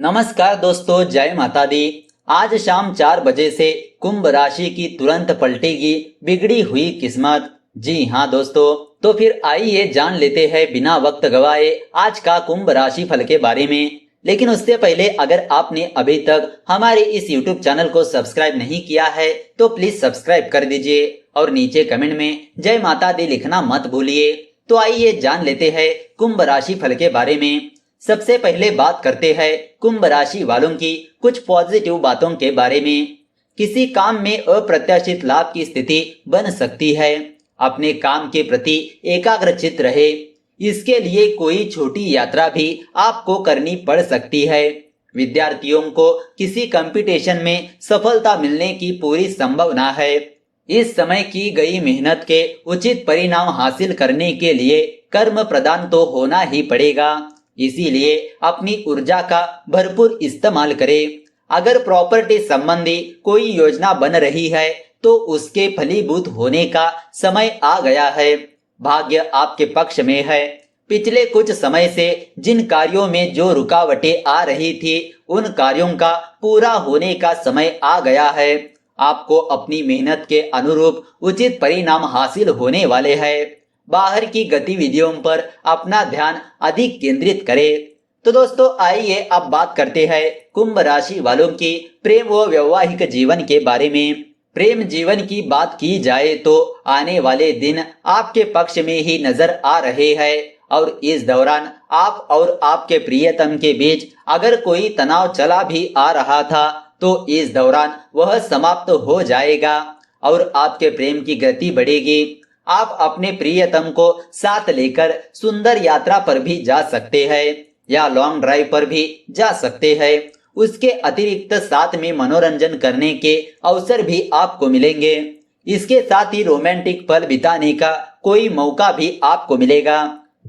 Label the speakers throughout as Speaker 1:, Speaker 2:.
Speaker 1: नमस्कार दोस्तों, जय माता दी। आज शाम 4 बजे से कुंभ राशि की तुरंत पलटेगी बिगड़ी हुई किस्मत। जी हाँ दोस्तों, तो फिर आइए जान लेते हैं बिना वक्त गवाए आज का कुंभ राशि फल के बारे में। लेकिन उससे पहले अगर आपने अभी तक हमारे इस YouTube चैनल को सब्सक्राइब नहीं किया है तो प्लीज सब्सक्राइब कर दीजिए और नीचे कमेंट में जय माता दी लिखना मत भूलिए। तो आइए जान लेते हैं कुंभ राशि फल के बारे में। सबसे पहले बात करते हैं कुंभ राशि वालों की कुछ पॉजिटिव बातों के बारे में। किसी काम में अप्रत्याशित लाभ की स्थिति बन सकती है। अपने काम के प्रति एकाग्रचित रहे। इसके लिए कोई छोटी यात्रा भी आपको करनी पड़ सकती है। विद्यार्थियों को किसी कंपटीशन में सफलता मिलने की पूरी संभावना है। इस समय की गई मेहनत के उचित परिणाम हासिल करने के लिए कर्म प्रदान तो होना ही पड़ेगा। इसीलिए अपनी ऊर्जा का भरपूर इस्तेमाल करें। अगर प्रॉपर्टी संबंधी कोई योजना बन रही है तो उसके फलीभूत होने का समय आ गया है। भाग्य आपके पक्ष में है। पिछले कुछ समय से जिन कार्यों में जो रुकावटें आ रही थी उन कार्यों का पूरा होने का समय आ गया है। आपको अपनी मेहनत के अनुरूप उचित परिणाम हासिल होने वाले हैं। बाहर की गतिविधियों पर अपना ध्यान अधिक केंद्रित करें। तो दोस्तों आइए अब बात करते हैं कुंभ राशि वालों की प्रेम व वैवाहिक जीवन के बारे में। प्रेम जीवन की बात की जाए तो आने वाले दिन आपके पक्ष में ही नजर आ रहे हैं और इस दौरान आप और आपके प्रियतम के बीच अगर कोई तनाव चला भी आ रहा था तो इस दौरान वह समाप्त हो जाएगा और आपके प्रेम की गति बढ़ेगी। आप अपने प्रियतम को साथ लेकर सुंदर यात्रा पर भी जा सकते हैं या लॉन्ग ड्राइव पर भी जा सकते हैं। उसके अतिरिक्त साथ में मनोरंजन करने के अवसर भी आपको मिलेंगे। इसके साथ ही रोमांटिक पल बिताने का कोई मौका भी आपको मिलेगा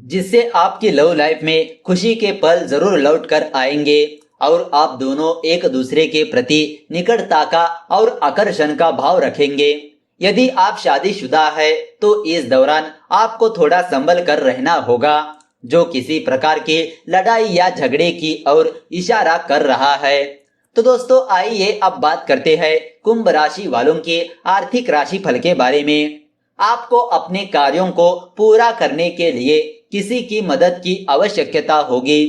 Speaker 1: जिससे आपकी लव लाइफ में खुशी के पल जरूर लौट कर आएंगे और आप दोनों एक दूसरे के प्रति निकटता का और आकर्षण का भाव रखेंगे। यदि आप शादीशुदा है तो इस दौरान आपको थोड़ा संभल कर रहना होगा जो किसी प्रकार की लड़ाई या झगड़े की ओर इशारा कर रहा है। तो दोस्तों आइए अब बात करते हैं कुंभ राशि वालों के आर्थिक राशि फल के बारे में। आपको अपने कार्यों को पूरा करने के लिए किसी की मदद की आवश्यकता होगी।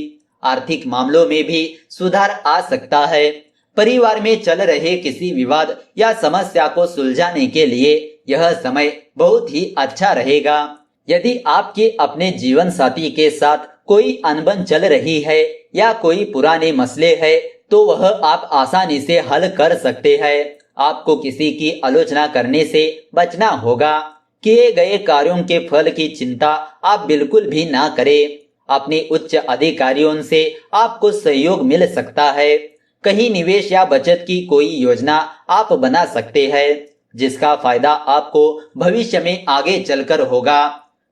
Speaker 1: आर्थिक मामलों में भी सुधार आ सकता है। परिवार में चल रहे किसी विवाद या समस्या को सुलझाने के लिए यह समय बहुत ही अच्छा रहेगा। यदि आपके अपने जीवन साथी के साथ कोई अनबन चल रही है या कोई पुराने मसले है तो वह आप आसानी से हल कर सकते हैं। आपको किसी की आलोचना करने से बचना होगा। किए गए कार्यों के फल की चिंता आप बिल्कुल भी ना करें। अपने उच्च अधिकारियों से आपको सहयोग मिल सकता है। कहीं निवेश या बचत की कोई योजना आप बना सकते हैं जिसका फायदा आपको भविष्य में आगे चलकर होगा।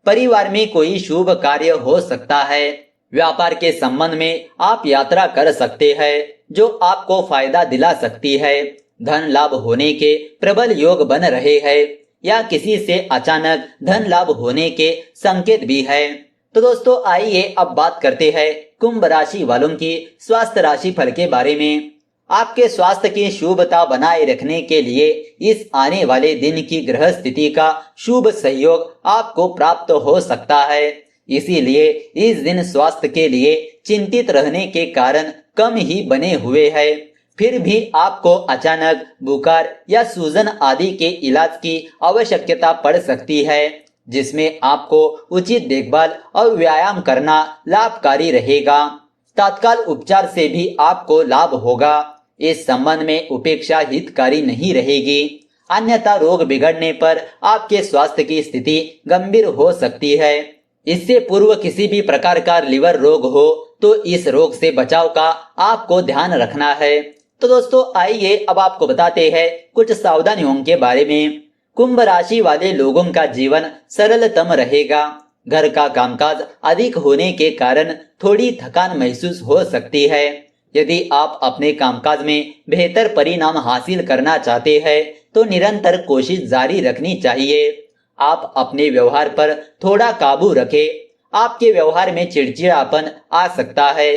Speaker 1: परिवार में कोई शुभ कार्य हो सकता है। व्यापार के संबंध में आप यात्रा कर सकते हैं जो आपको फायदा दिला सकती है। धन लाभ होने के प्रबल योग बन रहे हैं या किसी से अचानक धन लाभ होने के संकेत भी है। तो दोस्तों आइए अब बात करते हैं कुंभ राशि वालों की स्वास्थ्य राशि फल के बारे में। आपके स्वास्थ्य की शुभता बनाए रखने के लिए इस आने वाले दिन की ग्रह स्थिति का शुभ सहयोग आपको प्राप्त हो सकता है। इसीलिए इस दिन स्वास्थ्य के लिए चिंतित रहने के कारण कम ही बने हुए हैं। फिर भी आपको अचानक बुखार या सूजन आदि के इलाज की आवश्यकता पड़ सकती है जिसमें आपको उचित देखभाल और व्यायाम करना लाभकारी रहेगा। तत्काल उपचार से भी आपको लाभ होगा। इस संबंध में उपेक्षा हितकारी नहीं रहेगी, अन्यथा रोग बिगड़ने पर आपके स्वास्थ्य की स्थिति गंभीर हो सकती है। इससे पूर्व किसी भी प्रकार का लिवर रोग हो तो इस रोग से बचाव का आपको ध्यान रखना है। तो दोस्तों आइए अब आपको बताते हैं कुछ सावधानियों के बारे में। कुंभ राशि वाले लोगों का जीवन सरलतम रहेगा। घर का कामकाज अधिक होने के कारण थोड़ी थकान महसूस हो सकती है। यदि आप अपने कामकाज में बेहतर परिणाम हासिल करना चाहते हैं तो निरंतर कोशिश जारी रखनी चाहिए। आप अपने व्यवहार पर थोड़ा काबू रखें। आपके व्यवहार में चिड़चिड़ापन आ सकता है।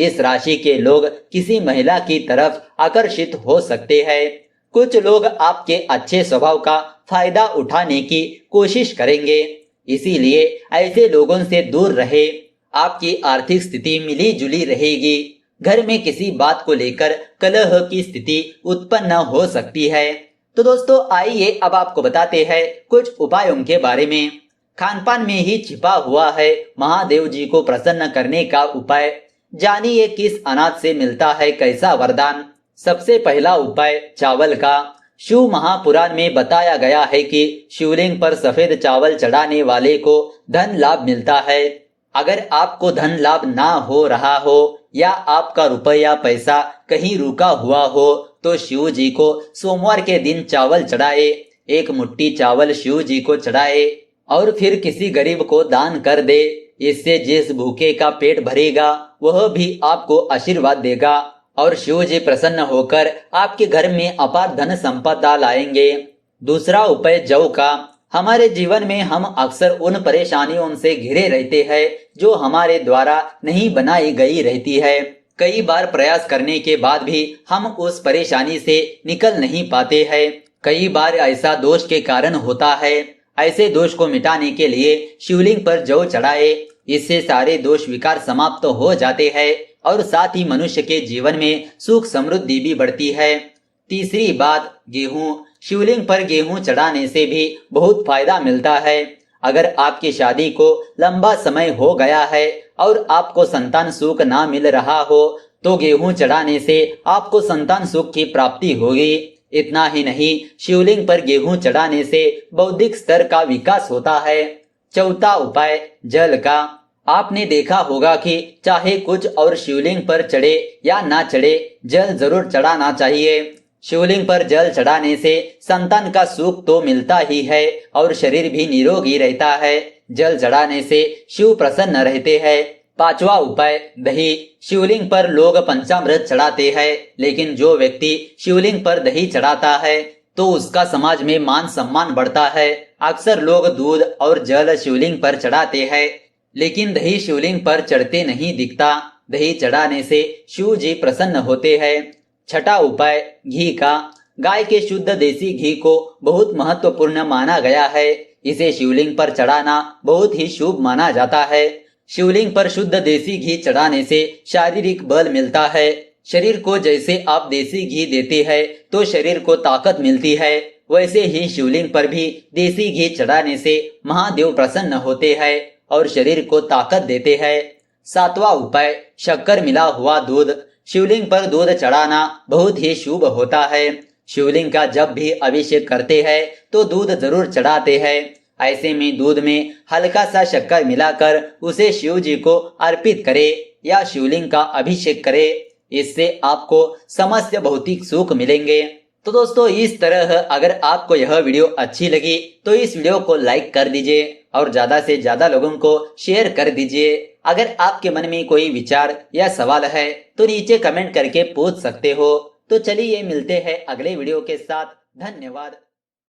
Speaker 1: इस राशि के लोग किसी महिला की तरफ आकर्षित हो सकते हैं। कुछ लोग आपके अच्छे स्वभाव का फायदा उठाने की कोशिश करेंगे, इसीलिए ऐसे लोगों से दूर रहे। आपकी आर्थिक स्थिति मिली जुली रहेगी। घर में किसी बात को लेकर कलह की स्थिति उत्पन्न हो सकती है। तो दोस्तों आइए अब आपको बताते हैं कुछ उपायों के बारे में। खानपान में ही छिपा हुआ है महादेव जी को प्रसन्न करने का उपाय। जानिए किस अनाज से मिलता है कैसा वरदान। सबसे पहला उपाय चावल का। शिव महापुराण में बताया गया है कि शिवलिंग पर सफेद चावल चढ़ाने वाले को धन लाभ मिलता है। अगर आपको धन लाभ ना हो रहा हो या आपका रुपया पैसा कहीं रुका हुआ हो तो शिव जी को सोमवार के दिन चावल चढ़ाए। एक मुट्ठी चावल शिव जी को चढ़ाए और फिर किसी गरीब को दान कर दे। इससे जिस भूखे का पेट भरेगा वह भी आपको आशीर्वाद देगा और शिव जी प्रसन्न होकर आपके घर में अपार धन संपदा लाएंगे। दूसरा उपाय जौ का। हमारे जीवन में हम अक्सर उन परेशानियों से घिरे रहते हैं जो हमारे द्वारा नहीं बनाई गई रहती है। कई बार प्रयास करने के बाद भी हम उस परेशानी से निकल नहीं पाते हैं। कई बार ऐसा दोष के कारण होता है। ऐसे दोष को मिटाने के लिए शिवलिंग पर जौ चढ़ाए। इससे सारे दोष विकार समाप्त हो जाते हैं और साथ ही मनुष्य के जीवन में सुख समृद्धि भी बढ़ती है। तीसरी बात गेहूं। शिवलिंग पर गेहूं चढ़ाने से भी बहुत फायदा मिलता है। अगर आपकी शादी को लंबा समय हो गया है और आपको संतान सुख ना मिल रहा हो तो गेहूं चढ़ाने से आपको संतान सुख की प्राप्ति होगी। इतना ही नहीं, शिवलिंग पर गेहूं चढ़ाने से बौद्धिक स्तर का विकास होता है। चौथा उपाय जल का। आपने देखा होगा कि चाहे कुछ और शिवलिंग पर चढ़े या ना चढ़े, जल जरूर चढ़ाना चाहिए। शिवलिंग पर जल चढ़ाने से संतान का सुख तो मिलता ही है और शरीर भी निरोगी रहता है। जल चढ़ाने से शिव प्रसन्न रहते हैं। पांचवा उपाय दही। शिवलिंग पर लोग पंचामृत चढ़ाते हैं, लेकिन जो व्यक्ति शिवलिंग पर दही चढ़ाता है तो उसका समाज में मान सम्मान बढ़ता है। अक्सर लोग दूध और जल शिवलिंग पर चढ़ाते हैं, लेकिन दही शिवलिंग पर चढ़ते नहीं दिखता। दही चढ़ाने से शिव जी प्रसन्न होते हैं। छठा उपाय घी का। गाय के शुद्ध देसी घी को बहुत महत्वपूर्ण माना गया है। इसे शिवलिंग पर चढ़ाना बहुत ही शुभ माना जाता है। शिवलिंग पर शुद्ध देसी घी चढ़ाने से शारीरिक बल मिलता है। शरीर को जैसे आप देसी घी देते हैं तो शरीर को ताकत मिलती है, वैसे ही शिवलिंग पर भी देसी घी चढ़ाने से महादेव प्रसन्न होते हैं और शरीर को ताकत देते हैं। सातवां उपाय शक्कर मिला हुआ दूध। शिवलिंग पर दूध चढ़ाना बहुत ही शुभ होता है। शिवलिंग का जब भी अभिषेक करते हैं तो दूध जरूर चढ़ाते हैं। ऐसे में दूध में हल्का सा शक्कर मिलाकर उसे शिव जी को अर्पित करे या शिवलिंग का अभिषेक करे। इससे आपको समस्त भौतिक सुख मिलेंगे। तो दोस्तों इस तरह अगर आपको यह वीडियो अच्छी लगी तो इस वीडियो को लाइक कर दीजिए और ज्यादा से ज्यादा लोगों को शेयर कर दीजिए। अगर आपके मन में कोई विचार या सवाल है तो नीचे कमेंट करके पूछ सकते हो। तो चलिए मिलते हैं अगले वीडियो के साथ। धन्यवाद।